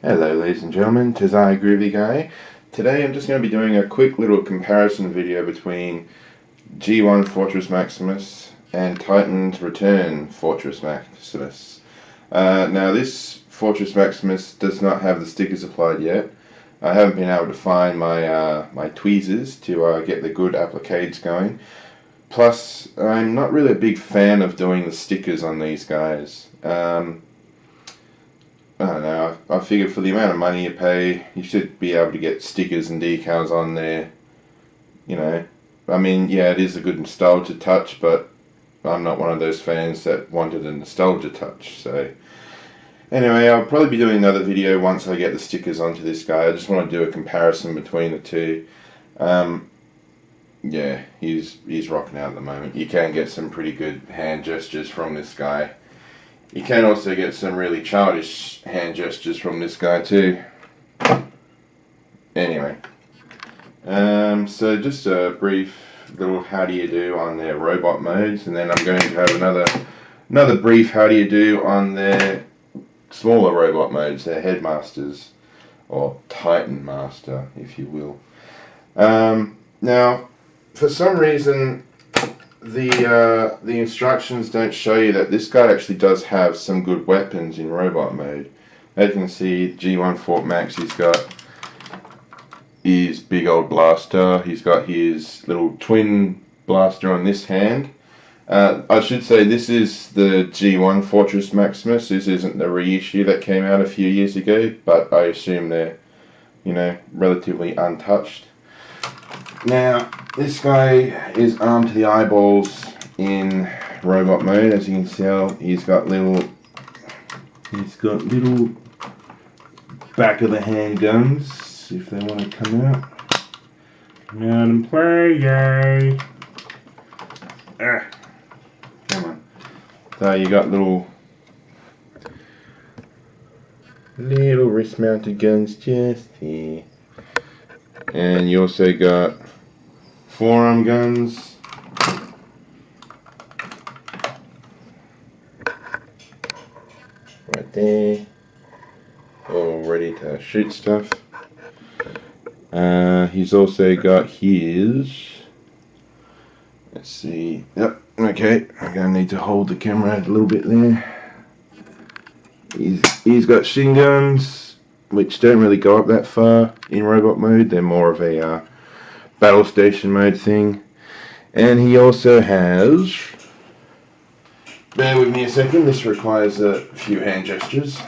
Hello ladies and gentlemen, 'tis I, Groovy Guy. Today I'm just going to be doing a quick little comparison video between G1 Fortress Maximus and Titans Return Fortress Maximus. Now this Fortress Maximus does not have the stickers applied yet. I haven't been able to find my tweezers to get the good appliques going. Plus, I'm not really a big fan of doing the stickers on these guys. I don't know, I figure for the amount of money you pay, you should be able to get stickers and decals on there. You know, I mean, yeah, it is a good nostalgia touch, but I'm not one of those fans that wanted a nostalgia touch. So, anyway, I'll probably be doing another video once I get the stickers onto this guy. I just want to do a comparison between the two. Yeah, he's rocking out at the moment. You can get some pretty good hand gestures from this guy. You can also get some really childish hand gestures from this guy too. Anyway, so just a brief little how do you do on their robot modes, and then I'm going to have another brief how do you do on their smaller robot modes, their headmasters, or Titan Master, if you will. Now, for some reason, the instructions don't show you that this guy actually does have some good weapons in robot mode. As you can see, G1 Fort Max, he's got his big old blaster, he's got his little twin blaster on this hand. I should say this is the G1 Fortress Maximus. This isn't the reissue that came out a few years ago, but I assume they're, you know, relatively untouched. Now, this guy is armed to the eyeballs in robot mode. As you can tell, he's got little back of the hand guns, if they want to come out. Come out and play, yay! Come on. So you got little wrist mounted guns just here. And you also got forearm guns, right there, all ready to shoot stuff. He's also got his, let's see, yep, okay, I'm going to need to hold the camera a little bit there. He's got shin guns, which don't really go up that far in robot mode. They're more of a battle station mode thing. And he also has, bear with me a second, this requires a few hand gestures.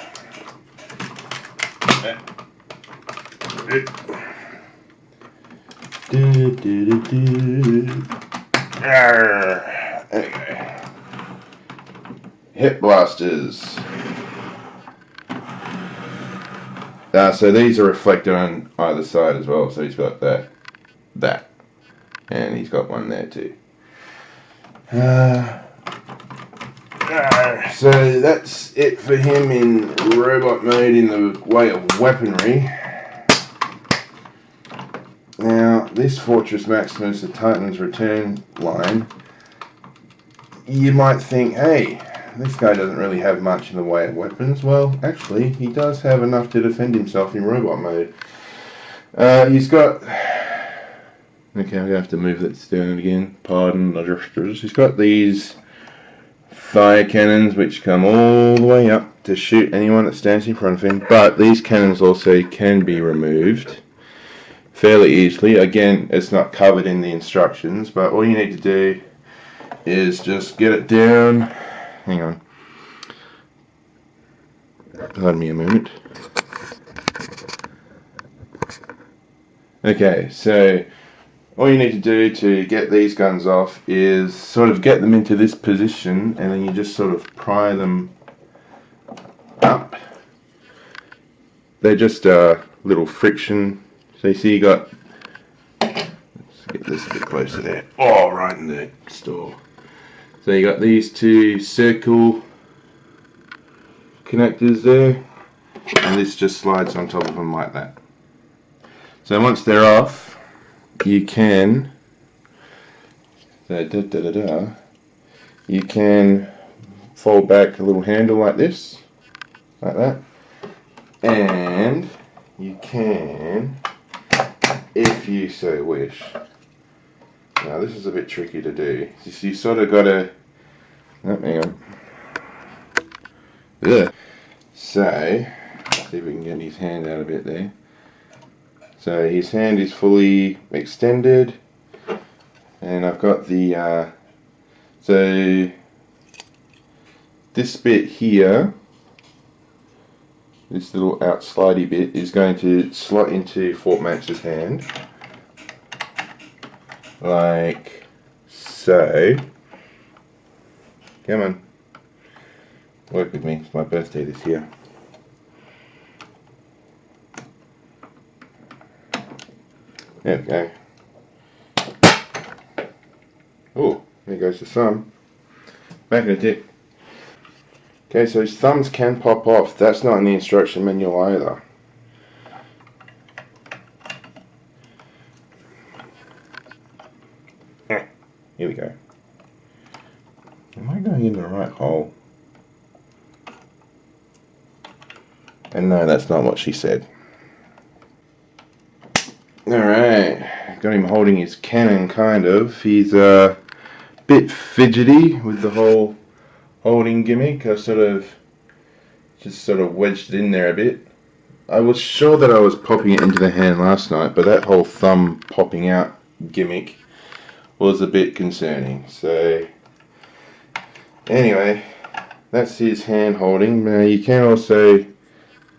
Okay. Hip blasters. So these are reflected on either side as well. So he's got that, and he's got one there too. So that's it for him in robot mode in the way of weaponry. Now, this Fortress Maximus, the Titans Return line, you might think, hey, this guy doesn't really have much in the way of weapons. Well, actually, he does have enough to defend himself in robot mode. He's got... Okay, I'm going to have to move this down again. Pardon the gestures. He's got these fire cannons which come all the way up to shoot anyone that stands in front of him. But these cannons also can be removed fairly easily. Again, it's not covered in the instructions, but all you need to do is just get it down. Hang on. Pardon me a moment. Okay, so all you need to do to get these guns off is sort of get them into this position, and then you just sort of pry them up. They're just a little friction. So you see you got, let's get this a bit closer there. Oh, right in the store. So you got these two circle connectors there, and this just slides on top of them like that. So once they're off, you can, you can fold back a little handle like this, like that, And you can, if you so wish. Now this is a bit tricky to do. You sort of got to. Oh, hang on. Ugh. So, see if we can get his hand out a bit there. So his hand is fully extended, and I've got the. So this bit here, this little out slidey bit, is going to slot into Fort Max's hand, like so. Come on, work with me. It's my birthday this year. There we go. Oh, there goes the thumb. Back in a dip. Okay, so his thumbs can pop off. That's not in the instruction manual either. Here we go. Am I going in the right hole? And no, that's not what she said. Alright, got him holding his cannon, kind of. He's a bit fidgety with the whole holding gimmick. I just wedged it in there a bit. I was sure that I was popping it into the hand last night, but that whole thumb popping out gimmick was a bit concerning. So anyway, that's his hand holding. Now you can also,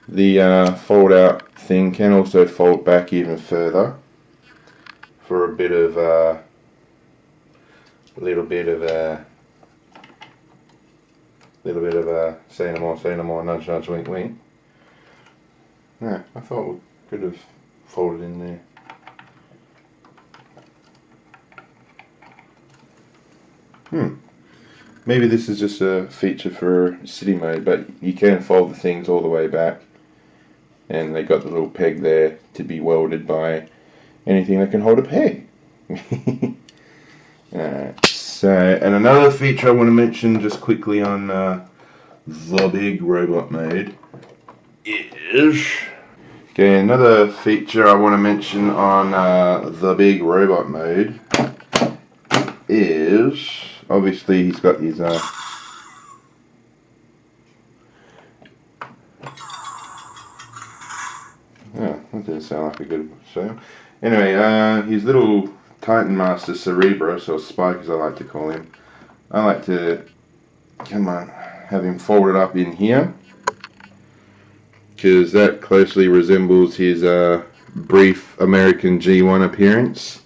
the fold out thing can also fold back even further for a bit of little bit of say no more, nudge, nudge, wink, wink. Yeah, I thought we could have folded in there. Maybe this is just a feature for city mode, but you can fold the things all the way back, and they got the little peg there to be welded by anything that can hold a peg. Alright, so, and another feature I want to mention just quickly on the big robot mode is, okay, another feature I want to mention on the big robot mode is, obviously he's got his yeah, that doesn't sound like a good sound. Anyway, his little Titan Master Cerebros, or Spike as I like to call him, I like to, have him folded up in here, because that closely resembles his brief American G1 appearance,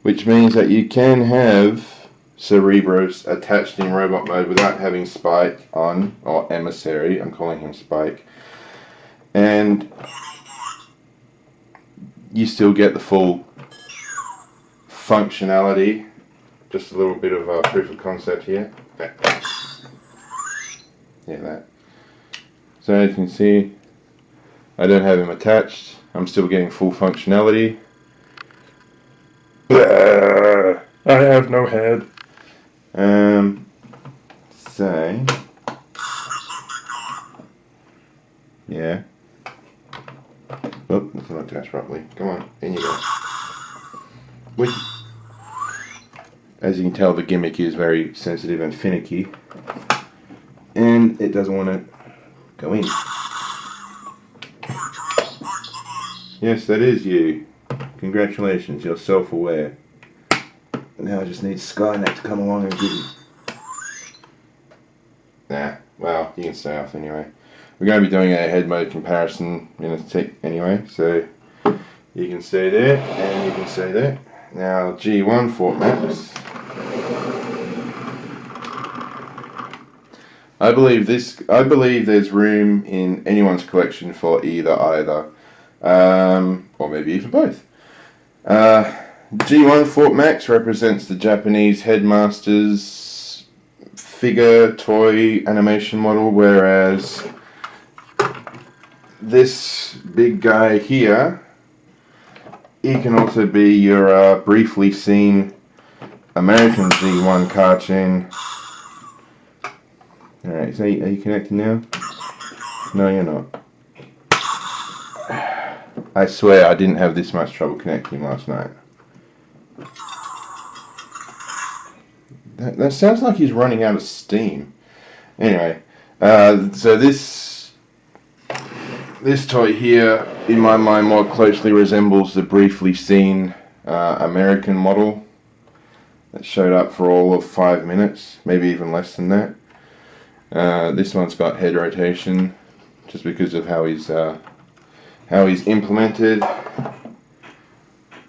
which means that you can have Cerebros attached in robot mode without having Spike on, or Emissary, I'm calling him Spike, and you still get the full functionality. Just a little bit of proof of concept here. Yeah, that. So as you can see, I don't have him attached. I'm still getting full functionality. I have no head. So yeah. Oh, that's not attached properly. Come on, in you go. Wait. As you can tell, the gimmick is very sensitive and finicky, and it doesn't want to go in. Yes, that is you. Congratulations, you're self-aware. Now I just need Skynet to come along and give you. Nah, well, you can stay off anyway. We're going to be doing a head mode comparison in a tick anyway, so you can stay there and you can stay there. Now G1 Fort Max. I believe there's room in anyone's collection for either, or maybe even both. G1 Fort Max represents the Japanese Headmaster's figure toy animation model, whereas this big guy here, he can also be your briefly seen American G1 cartoon. Alright, so are you connected now? No, you're not. I swear I didn't have this much trouble connecting last night. That sounds like he's running out of steam. Anyway, so this toy here, in my mind, more closely resembles the briefly seen American model that showed up for all of 5 minutes, maybe even less than that. This one's got head rotation, just because of how he's implemented,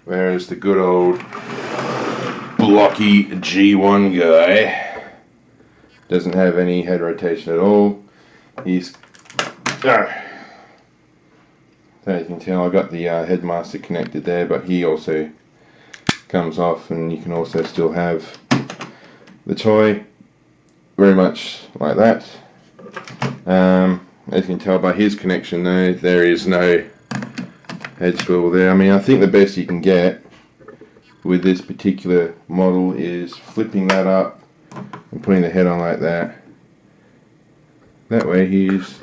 whereas the good old blocky G1 guy doesn't have any head rotation at all. He's so you can tell I got the headmaster connected there, but he also comes off, and you can also still have the toy very much like that. As you can tell by his connection though, there is no head swivel there. I mean, I think the best you can get with this particular model is flipping that up and putting the head on like that. That way he's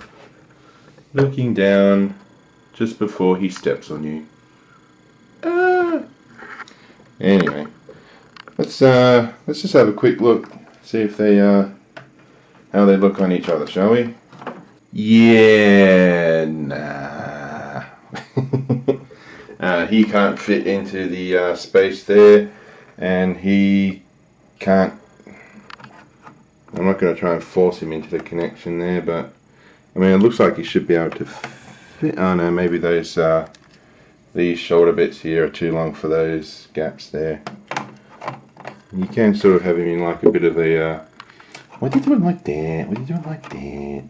looking down just before he steps on you. Anyway, let's just have a quick look, see if they how they look on each other, shall we? Yeah, nah. He can't fit into the space there, and he can't. I'm not going to try and force him into the connection there, but I mean, it looks like he should be able to fit. Oh no, maybe those these shoulder bits here are too long for those gaps there. You can sort of have him in like a bit of a what are you doing like that? What are you doing like that?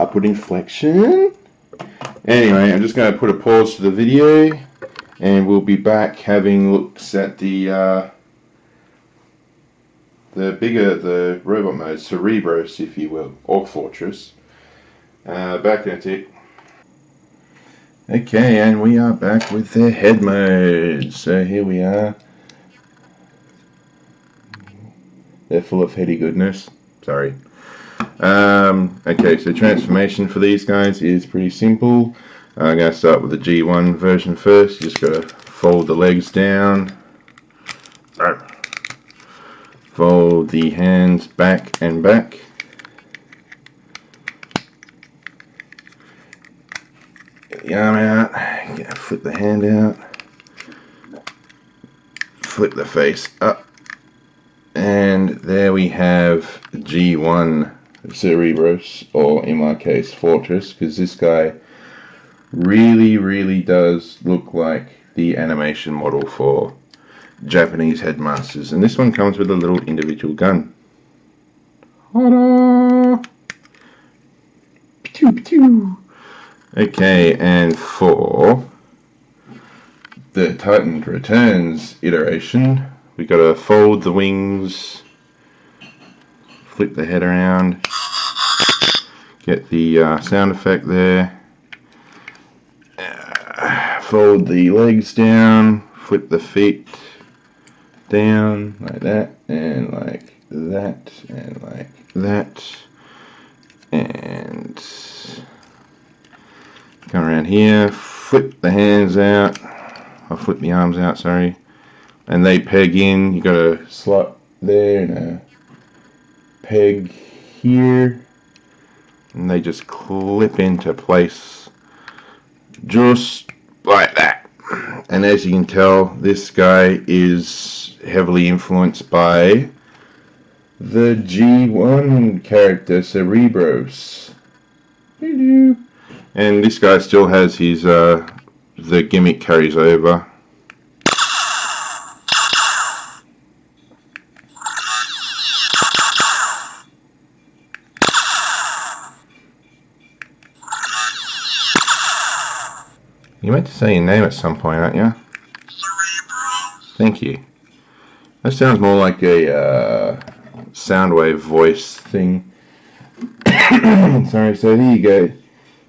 Upward inflection. Anyway, I'm just going to put a pause to the video, and we'll be back having looks at the robot mode, Cerebros, if you will, or Fortress. Back in a tick. Okay, and we are back with the head mode. So here we are. They're full of heady goodness. Sorry. Okay, so transformation for these guys is pretty simple. I'm going to start with the G1 version first. You just got to fold the legs down. Fold the hands back and back. Get the arm out. Flip the hand out. Flip the face up. And there we have G1 Cerebros, or in my case Fortress, because this guy really does look like the animation model for Japanese headmasters. And this one comes with a little individual gun. Ta-da! Okay, and for the Titan Returns iteration, we got to fold the wings, flip the head around, get the sound effect there, fold the legs down, flip the feet down like that, and like that, and like that, and come around here, flip the hands out, I'll flip the arms out, sorry, and they peg in. You got a slot there and a peg here, and they just clip into place just like that. And as you can tell, this guy is heavily influenced by the G1 character Cerebros. And this guy still has his the gimmick carries over. You meant to say your name at some point, aren't you? Thank you. That sounds more like a Soundwave voice thing. Sorry, so here you go.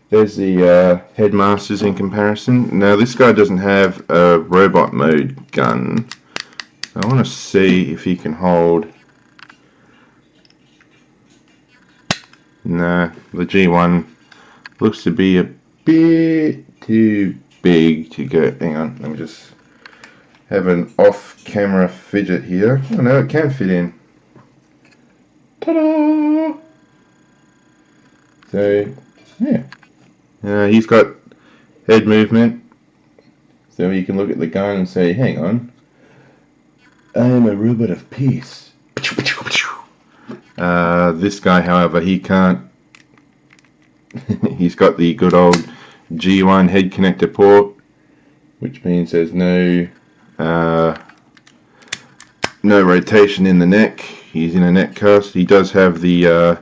There's the headmasters in comparison. Now this guy doesn't have a robot mode gun. I want to see if he can hold. No, the G1 looks to be a bit too big to go. Hang on, let me just have an off-camera fidget here. Oh no, it can fit in. Ta-da! So, yeah. He's got head movement. So you can look at the gun and say, hang on, I am a robot of peace. This guy, however, he can't. He's got the good old G1 head connector port, which means there's no rotation in the neck. He's in a neck cast. He does have the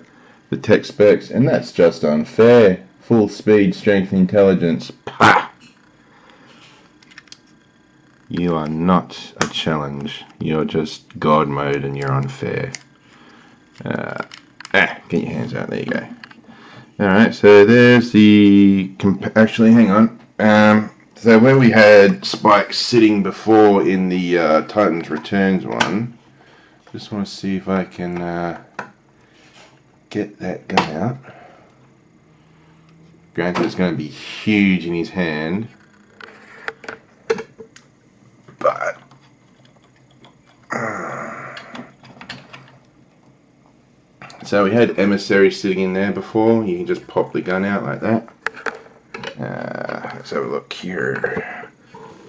tech specs, and that's just unfair. Full speed, strength, intelligence. Pah! You are not a challenge. You're just God mode, and you're unfair. Get your hands out. There you go. Alright, so there's the... Actually, hang on. So where we had Spike sitting before in the Titans Returns one, just want to see if I can get that gun out. Granted, it's going to be huge in his hand, but so we had Emissary sitting in there before. You can just pop the gun out like that. Let's have a look here.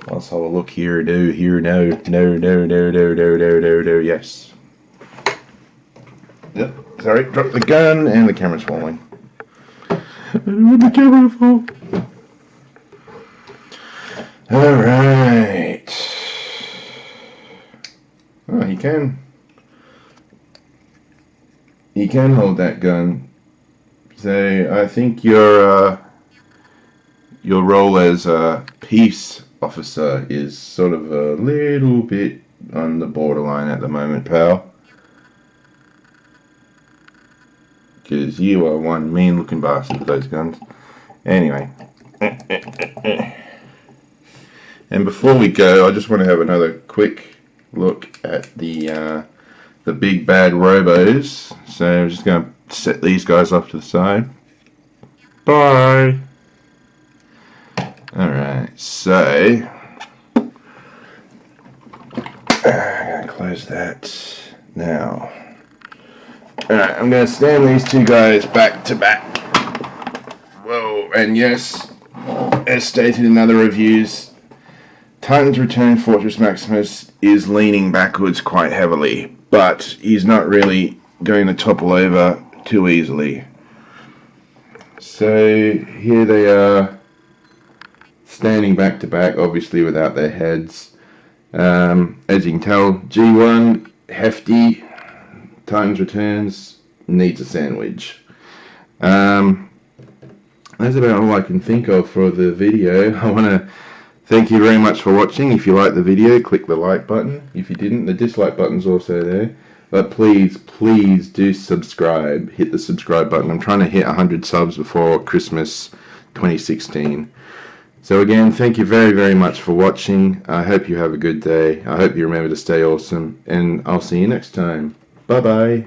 Let's have a look here. No, yes. Yep. Sorry, drop the gun and the camera's falling. I don't want the camera to fall. Alright. Oh, he can hold that gun. So I think your role as a peace officer is sort of a little bit on the borderline at the moment, pal. Because you are one mean looking bastard with those guns. Anyway. And before we go, I just want to have another quick look at the big bad robos. So I'm just going to set these guys off to the side. Bye! Alright, so I'm going to close that now. Alright, I'm going to stand these two guys back to back. Whoa, and yes, as stated in other reviews, Titans Return Fortress Maximus is leaning backwards quite heavily, but he's not really going to topple over too easily. So here they are, standing back to back, obviously without their heads. As you can tell, G1, hefty. Titans Returns needs a sandwich. That's about all I can think of for the video. I want to thank you very much for watching. If you liked the video, click the like button. If you didn't, the dislike button's also there. But please do subscribe. Hit the subscribe button. I'm trying to hit 100 subs before Christmas 2016. So again, thank you very, very much for watching. I hope you have a good day. I hope you remember to stay awesome. And I'll see you next time. Bye-bye.